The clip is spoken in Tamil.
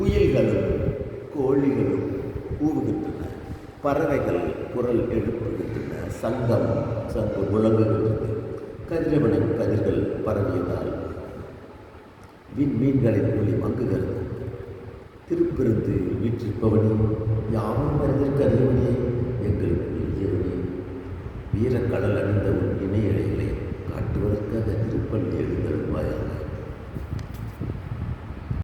குயில்களும் கோழிகளும் கூவுகின்றன, பறவைகள் குரல் எழுப்புகின்றன, சங்கு முழங்குகின்றது. கதிரவனின் கதிர்கள் பரவியதால் விண்மீன்களின் ஒளி மங்குகிறது. திருப்பிருந்து வீற்றிருப்பவனே, யாவும் மனதிற்கு கதிரவனே, எங்களுக்கு எளியவனே, வீரக்கடல் அணிந்த உன் இணையலைகளை காட்டுவதற்காக திருப்பள்ளி எழுந்தருள்வாயாக.